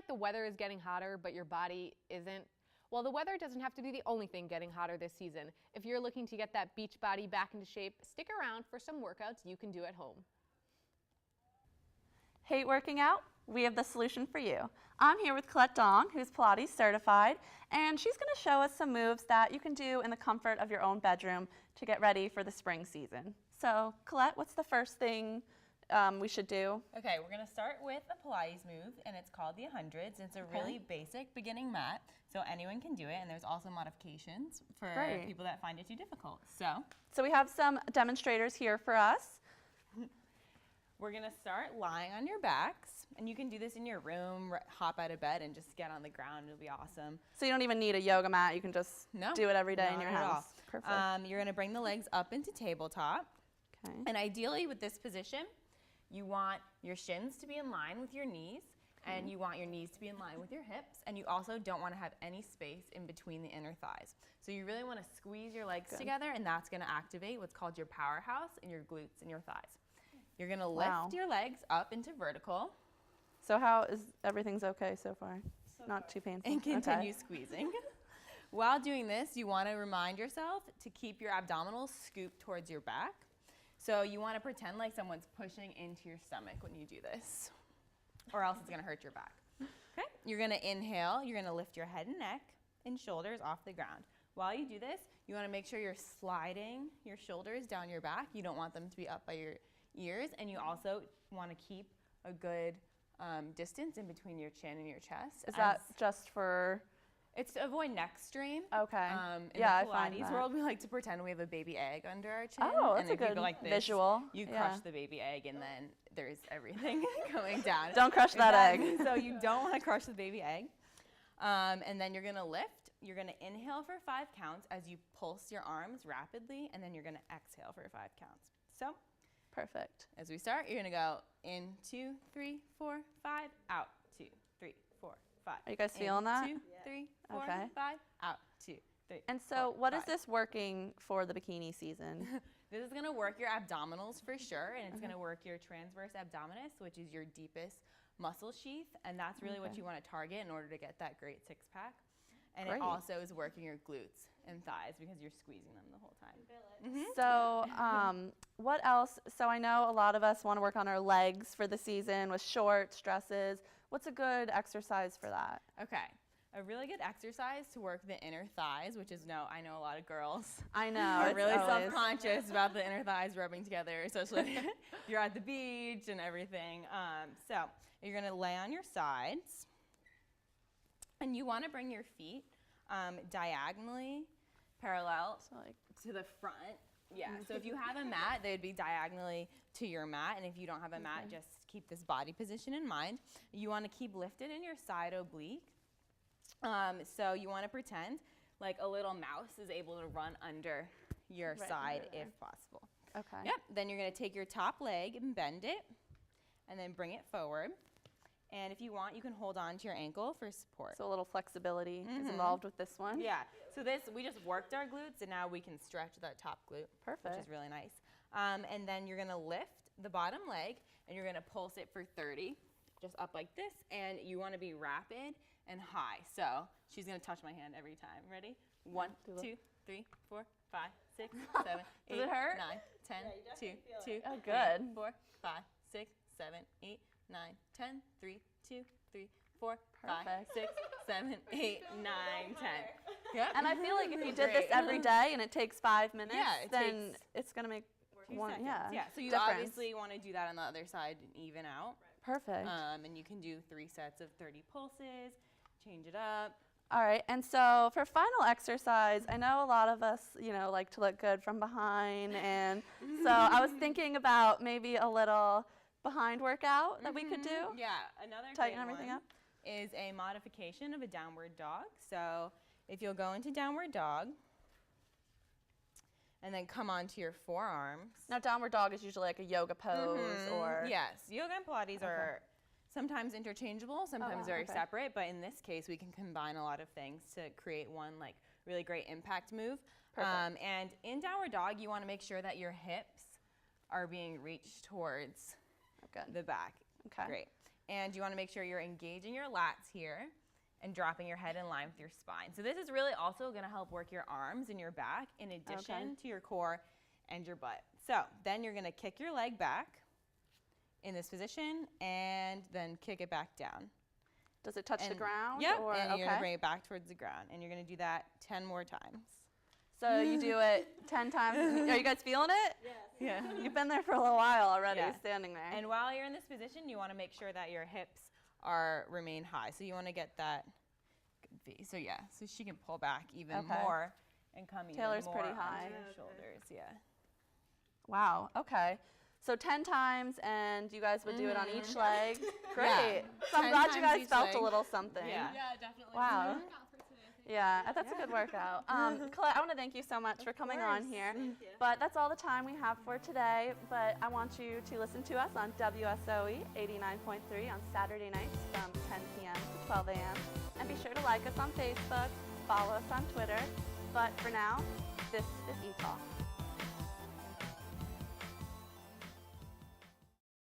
like the weather is getting hotter, but your body isn't? Well, the weather doesn't have to be the only thing getting hotter this season. If you're looking to get that beach body back into shape, stick around for some workouts you can do at home. Hate working out? We have the solution for you. I'm here with Colette Dong, who's Pilates certified, and she's going to show us some moves that you can do in the comfort of your own bedroom to get ready for the spring season. So, Colette, what's the first thing we should do? Okay, we're gonna start with a Pilates move, and it's called the 100s. It's a really basic beginning mat, so anyone can do it, and there's also modifications for people that find it too difficult. So we have some demonstrators here for us. We're gonna start lying on your backs, and you can do this in your room, hop out of bed and just get on the ground. It'll be awesome. So you don't even need a yoga mat, you can just do it every day in your house. Perfect. You're gonna bring the legs up into tabletop. Okay. And ideally with this position, you want your shins to be in line with your knees, and you want your knees to be in line with your hips, and you also don't want to have any space in between the inner thighs. So you really want to squeeze your legs together, and that's going to activate what's called your powerhouse in your glutes and your thighs. You're going to lift your legs up into vertical. So how is everything's okay so far? Not too painful. And continue squeezing. While doing this, you want to remind yourself to keep your abdominals scooped towards your back. So you want to pretend like someone's pushing into your stomach when you do this, or else it's going to hurt your back. Okay? You're going to inhale. You're going to lift your head and neck and shoulders off the ground. While you do this, you want to make sure you're sliding your shoulders down your back. You don't want them to be up by your ears, and you also want to keep a good distance in between your chin and your chest. Is that just for... It's to avoid neck strain. Okay. In the Pilates world, we like to pretend we have a baby egg under our chin. Oh, that's and a good like this, visual. You crush the baby egg, and then there's everything going down. Don't crush that egg. So you don't want to crush the baby egg. And then you're going to lift. You're going to inhale for 5 counts as you pulse your arms rapidly, and then you're going to exhale for 5 counts. So, perfect. as we start, you're going to go in 2, 3, 4, 5, out 2, 3, 4, 5. Are you guys feeling that? 2, 3, 4, 5, out 2, 3. And so, 4, what 5. is this working for the bikini season? This is going to work your abdominals for sure, and it's going to work your transverse abdominis, which is your deepest muscle sheath, and that's really what you want to target in order to get that great six-pack. And it also is working your glutes and thighs because you're squeezing them the whole time. So, what else? So I know a lot of us want to work on our legs for the season with shorts, dresses. What's a good exercise for that? Okay. A really good exercise to work the inner thighs, which is, I know a lot of girls are really self-conscious about the inner thighs rubbing together, especially if you're at the beach and everything. So you're going to lay on your sides, and you want to bring your feet diagonally parallel to the front. Yeah, so if you have a mat, they'd be diagonally to your mat, and if you don't have a mat, just keep this body position in mind. You want to keep lifted in your side oblique. So you want to pretend like a little mouse is able to run under your side if possible. Okay. Yep, then you're going to take your top leg and bend it, and then bring it forward. And if you want, you can hold on to your ankle for support. So a little flexibility is involved with this one. Yeah. So this, we just worked our glutes, and now we can stretch that top glute. Perfect. Which is really nice. And then you're going to lift the bottom leg, and you're going to pulse it for 30, just up like this. And you want to be rapid and high. So she's going to touch my hand every time. Ready? 1, 2, 3, 4, 5, 6, 7, 8, Does it hurt? 9, 10, 2, 2, Oh, good. 3, 4, 5, 6, 7, 8, 9, 10, 3, 2, 3, 4, 5, 6, 7, 8, 9, 10. Yep. And I feel like if you did this every day and it takes 5 minutes, then it's going to make one, yeah. So you obviously want to do that on the other side and even out. Perfect. And you can do 3 sets of 30 pulses, change it up. All right, and so for final exercise, I know a lot of us, like to look good from behind, and so I was thinking about maybe a little behind workout that we could do. Yeah, another tighten great everything one up. Is a modification of a downward dog. So if you'll go into downward dog, and then come onto your forearms. Now, downward dog is usually like a yoga pose, or yes, yoga and Pilates are sometimes interchangeable, sometimes very separate, but in this case, we can combine a lot of things to create one really great impact move. And in downward dog, you want to make sure that your hips are being reached towards the back. Okay. Great. and you want to make sure you're engaging your lats here and dropping your head in line with your spine. So this is really also going to help work your arms and your back in addition to your core and your butt. So then you're going to kick your leg back in this position and then kick it back down. Does it touch the ground? Yep, or, and you're going to bring it back towards the ground. And you're going to do that 10 more times. So you do it 10 times. Are you guys feeling it? Yes. Yeah. You've been there for a little while already, standing there. And while you're in this position, you want to make sure that your hips remain high. So you want to get that good V. So yeah, so she can pull back even more and come Taylor's even more pretty high. onto your shoulders. Yeah. Wow, okay. So 10 times, and you guys would do it on each leg. Great. Yeah. So I'm 10 glad you times guys each felt leg. a little something. Yeah. Yeah, definitely. Wow. For today. Yeah, that's a good workout. Colette, I want to thank you so much for coming on here. But that's all the time we have for today. But I want you to listen to us on WSOE 89.3 on Saturday nights from 10 p.m. to 12 a.m. And be sure to like us on Facebook, follow us on Twitter. But for now, this is ETalk.